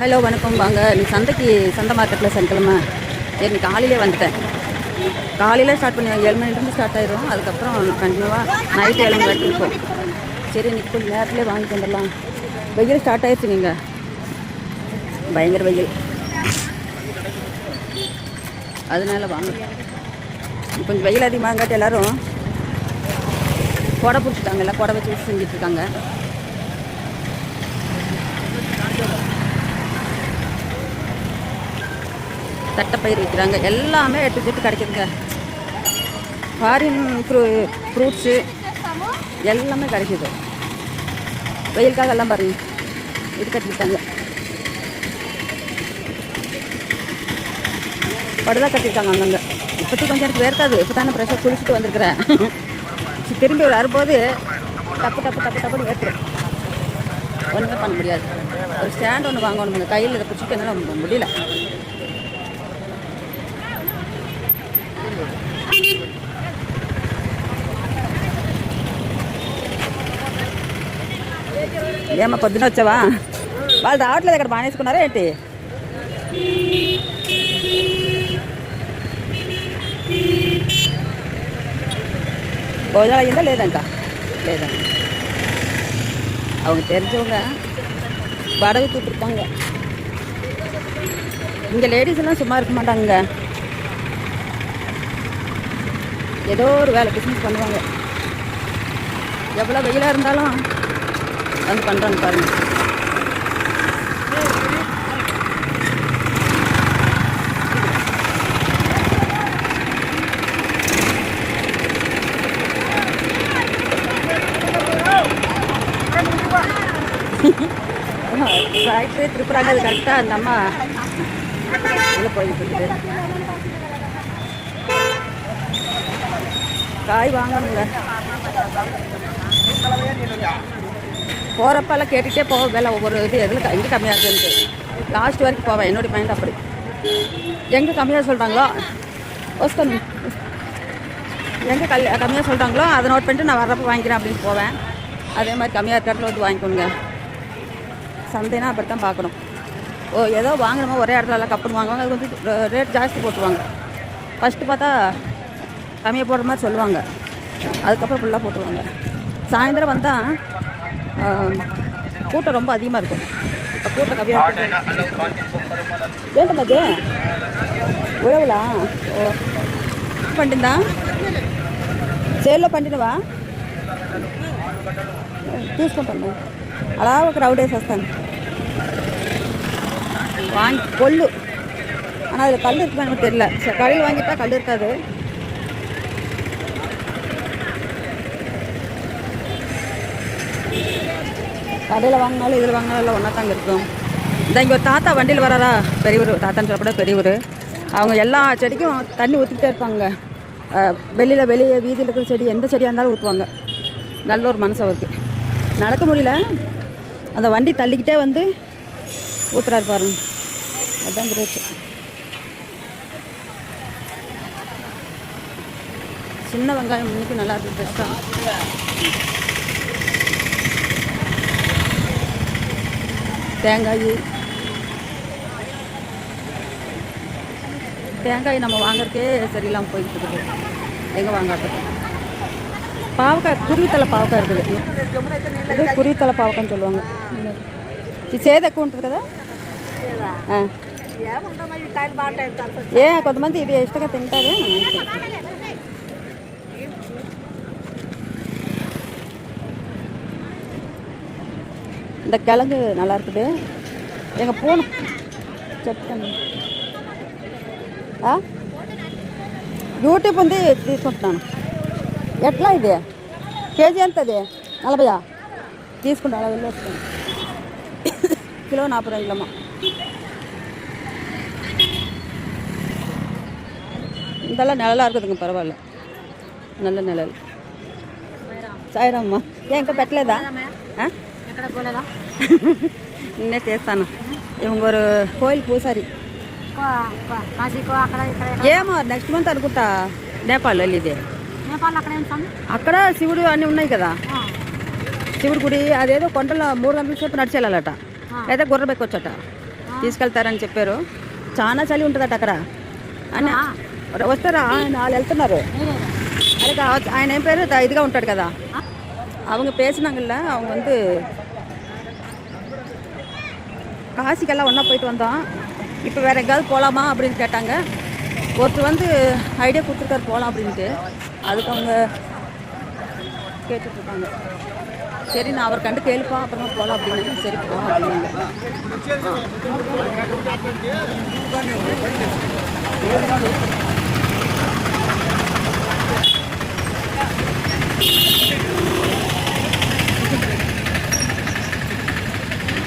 Hello வணக்கம். வாங்க நீ சந்தை மார்க்கெட்டில் சனிக்கிழமை சரி காலையிலே வந்துட்டேன். காலையில் ஸ்டார்ட் பண்ணி 7 மணிலேருந்து ஸ்டார்ட் ஆயிடும். அதுக்கப்புறம் கண்டினியூவாக நைட்டு 7 மணி வரைக்கும் இருக்கும். சரி இன்னைக்கு கொஞ்சம் நேரத்துலேயே வாங்கிட்டு வந்துடலாம். வெயில் ஸ்டார்ட் ஆயிடுச்சுங்க, பயங்கர வெயில். அதனால வாங்க. கொஞ்சம் வெயில் அதிகமாகாட்டி எல்லோரும் கொடை பிடிச்சிட்டாங்க, எல்லாம் கொடை வச்சு செஞ்சிட்ருக்காங்க. தட்டைப்பயிர் வைக்கிறாங்க, எல்லாமே எடுத்துக்கிட்டு கிடைக்குதுங்க. ஃபாரின் ஃப்ரூட்ஸு எல்லாமே கிடைக்கிது. வெயிலுக்காக எல்லாம் பாருங்க இது கட்டிக்கிட்டாங்க, படுதான் கட்டியிருக்காங்க அங்கங்கே. இப்போத்தி கொஞ்சம் எனக்கு வேர்க்காது, இப்போ தானே ஃப்ரெஷ்ஷாக குளிச்சுட்டு வந்திருக்கிறேன். திரும்பி வரும்போது டப்புன்னு ஏற்றுறேன். ஒன்றுமே பண்ண முடியாது. ஒரு ஸ்டாண்ட் ஒன்று வாங்கணுங்க, கையில் இதை பிடிச்சிட்டு என்னால் முடியல. ఏమో పొద్దున వచ్చావా? వాళ్ళు రావట్లేదు, ఇక్కడ మానేసుకున్నారా ఏంటి? భోజనం అయ్యిందా లేదంట? లేదా அவங்க தெரிஞ்சவங்க வடவை கூப்பிட்டுருக்காங்க. இங்கே லேடிஸ் எல்லாம் சும்மா இருக்க மாட்டாங்க, ஏதோ ஒரு வேலை பிஸ்னஸ் பண்ணுவாங்க. எவ்வளோ வெயிலாக இருந்தாலும் வந்து பண்ணுறாங்க பாருங்க. ஃபேக்ட்ரி திருப்புறாங்க, அது கரெக்டாக அந்த அம்மா உள்ளே போயிட்டு இருக்குது. காய் வாங்கணுங்க. போகிறப்பெல்லாம் கேட்டுகிட்டே போவேன் விலை, ஒவ்வொரு இது எதில் எங்கே கம்மியாக இருக்குன்ட்டு லாஸ்ட் வரைக்கும் போவேன். என்னுடைய மைண்ட் அப்படி, எங்கே கம்மியாக சொல்கிறாங்களோ எங்கே கம்மியாக சொல்கிறாங்களோ அதை நோட் பண்ணிட்டு நான் வர்றப்போ வாங்கிக்கிறேன் அப்படின்னு போவேன். அதே மாதிரி கம்மியாக இருக்கிற வந்து வாங்கிக்கோங்க. சந்தைனா அப்படி தான் பார்க்கணும். ஏதோ வாங்கணுமோ ஒரே இடத்துல எல்லாம் கப்புன்னு வாங்குவாங்க, அது வந்து ரேட் ஜாஸ்தி போட்டுருவாங்க. ஃபஸ்ட்டு பார்த்தா கம்மியாக போடுற மாதிரி சொல்லுவாங்க, அதுக்கப்புறம் ஃபுல்லாக போட்டுருவாங்க. சாயந்தரம் வந்தால் கூட்டம் ரொம்ப அதிகமாக இருக்கும். இப்போ கூட்டம் கம்மியாக வேண்டும். அது உழவுலா పండిందా? చేల్లో పండినవా? తీసుకుంటాను. అలా ఒక రౌండ్ వేసి వస్తాను. வாங்கி கொள்ளு, ஆனால் அதில் கல் இருக்குன்னு தெரியல. கடையில் வாங்கிட்டா கல் இருக்காது. கடையில் வாங்கினாலும் இதில் வாங்கினாலும் எல்லாம் ஒன்றா தாங்க இருக்கும். இந்த இங்கே ஒரு தாத்தா வண்டியில் வராரா, பெரியவர், தாத்தான்னு சொல்லக்கூட பெரியவர். அவங்க எல்லா செடிக்கும் தண்ணி ஊற்றிக்கிட்டே இருப்பாங்க. வெளியே வீதியில் இருக்கிற செடி எந்த செடியாக இருந்தாலும் ஊற்றுவாங்க. நல்ல ஒரு மனசு அவருக்கு. நடக்க முடியல, அந்த வண்டி தள்ளிக்கிட்டே வந்து ஊற்றுறாரு பாருங்க. அதுதான் கிரேட். சின்ன வெங்காயம் இன்னைக்கு நல்லா இருக்குது, பெஸ்ட்டாக. தேங்காய் நம்ம வாங்குறதுக்கே சரியில்லாமல் போய்கிட்டு இருக்குது. எங்கே வாங்காட்டது? பாவக்காய், குருவித்தலை பாவக்காய் இருக்குது. இது குருவித்தலை பாவக்காய்ன்னு சொல்லுவாங்க. ఇది చేదు ఎక్కువ ఉంటుంది కదా. కొంతమంది ఇది ఇష్టంగా తింటారు. இந்த கிழங்கு நல்லா இருக்குது. எங்கள் போகணும் చెప్తాను. యూట్యూబ్ ఉంది, తీసుకుంటున్నాను. ఎట్లా ఇది కేజీ ఎంత? అది 40 తీసుకుంటా. అలా వెళ్ళొస్తాను. கிலோ 40 ரூபாய்ங்களாம்மா. இதெல்லாம் நிழலாக இருக்குதுங்க, பரவாயில்ல, நல்ல நிழல். సాయిరామ్మా. ఇంకా పెట్టలేదా? నిన్నే చేస్తాను. ఇవ్వంగ ஒரு కోయిల్ పూసారి. ఏమో నెక్స్ట్ మంత్ అనుకుంటా నేపాల్ వెళ్ళేది. అక్కడ శివుడు అన్నీ ఉన్నాయి కదా, శివుడి గుడి. అదేదో కొండలో 3 గంటల సేపు నడిచి వెళ్ళాలట. అయితే గుర్రం ఎక్కొచ్చట. తీసుకెళ్తారని చెప్పారు. చాలా చలి ఉంటుందట అక్కడ అని వస్తారా వాళ్ళు వెళ్తున్నారు. அதுக்கு ఆయన ఏం పేరు ఇదిగా ఉంటాడు కదా, அவங்க பேசினாங்கல்ல, அவங்க வந்து காசிக்கெல்லாம் ஒன்றா போயிட்டு வந்தோம், இப்போ வேறு எங்கேயாவது போகலாமா அப்படின்னு கேட்டாங்க. ஒருத்தர் வந்து ஐடியா கொடுத்துருக்காரு போகலாம் அப்படின்ட்டு. அதுக்கு அவங்க கேட்டுட்ருக்காங்க. சரி நான் அவர் கண்டு கேள்ப்பா அப்புறமா போகலாம் அப்படின்னு. சரி போகலாம் அப்படின்னு.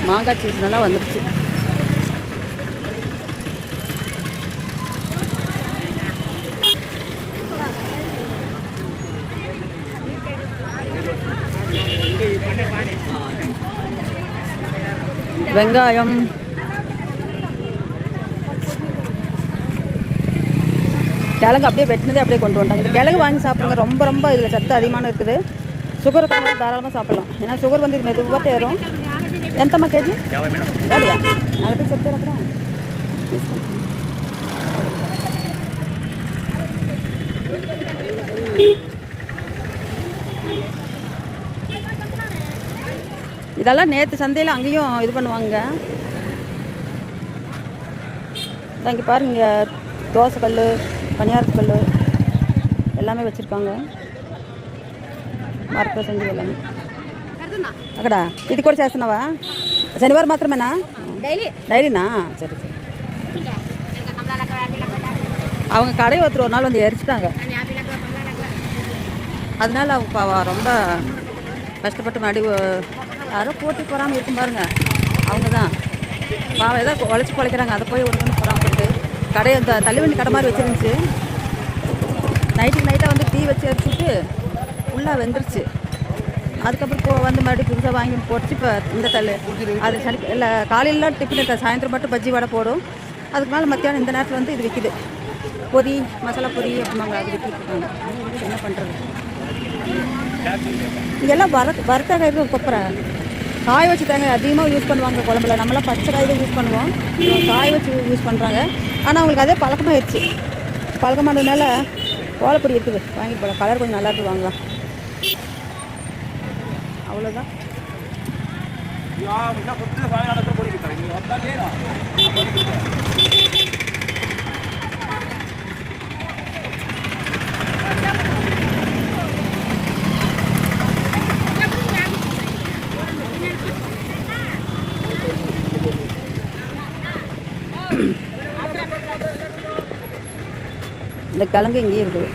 மாங்காய் சீசனெல்லாம் வந்துடுச்சு. வெங்காயம், கிழங்கு அப்படியே வெட்டினதே அப்படியே கொண்டு வந்துட்டாங்க. இந்த கிழங்கு வாங்கி சாப்பிடுங்க, ரொம்ப ரொம்ப இதில் சத்து அதிகமான இருக்குது. சுகர் இருக்கிறவங்க தாராளமாக சாப்பிடலாம். ஏன்னா சுகர் வந்து இது மெதுவாக ஏறும். ఎంతమ్మా కేజీ? నలభై చెప్తారు అక్కడ. இதெல்லாம் நேற்று சந்தையில் அங்கேயும் இது பண்ணுவாங்க. இங்கே பாருங்க, தோசை கல், பனியாரத்து கல் எல்லாமே வச்சுருக்காங்க. మరక సంజీ వెళ్ళాను అక్కడ. ఇది కూడా చేస్తున్నావా? శనివారం మాత్రమేనా? డైలీనా? சரி சரி. அவங்க கடையை ஒருத்தர் ஒரு நாள் வந்து எரிச்சிட்டாங்க. அதனால அவங்க ரொம்ப கஷ்டப்பட்டு மறுபடி யாரோ போட்டி போகாமல் இருக்கும் பாருங்க, அவங்க தான் பாவம் ஏதோ உழைச்சி குழைக்கிறாங்க. அதை போய் ஒன்று போகாமல் போட்டு கடையை தள்ளுவண்டி கடை மாதிரி வச்சுருந்துச்சு. நைட்டாக வந்து டீ வச்சு அரிச்சிட்டு ஃபுல்லாக வெந்துருச்சு. அதுக்கப்புறம் வந்து மறுபடியும் புதுசாக வாங்கி போட்டு இப்போ இந்த தள்ளு அது சனி இல்லை காலையிலாம் டிஃபன் இருக்காது, சாயந்தரம் மட்டும் பஜ்ஜி வடை போடும். அதுக்கு மேலே மத்தியானம் இந்த நேரத்தில் வந்து இது விற்கிது, பொரி மசாலா பொரி அப்படிம்பாங்க, அது விற்கிட்டுருக்காங்க. என்ன பண்ணுறது? இதெல்லாம் வறுத்த காய் கொப்பரை காய வச்சு தேங்காய் அதிகமாக யூஸ் பண்ணுவாங்க குழம்புல. நம்மளாம் பச்சை காய் தான் யூஸ் பண்ணுவோம், காய வச்சு யூஸ் பண்ணுறாங்க. ஆனால் அவங்களுக்கு அதே பழக்கமாகிடுச்சு. பழக்கமானதுனால கோலப்பொடி இருக்குது, வாங்கிட்டு போகலாம். கலர் கொஞ்சம் நல்லா இருக்குது, வாங்கலாம். அவ்வளோதான். இந்த கிழங்கு இங்கேயே இருக்குது.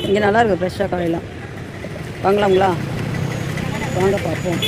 இங்கே நல்லா இருக்குது ஃப்ரெஷ்ஷாக காலையில். வாங்கலாங்களா? வாங்க பார்ப்போம்.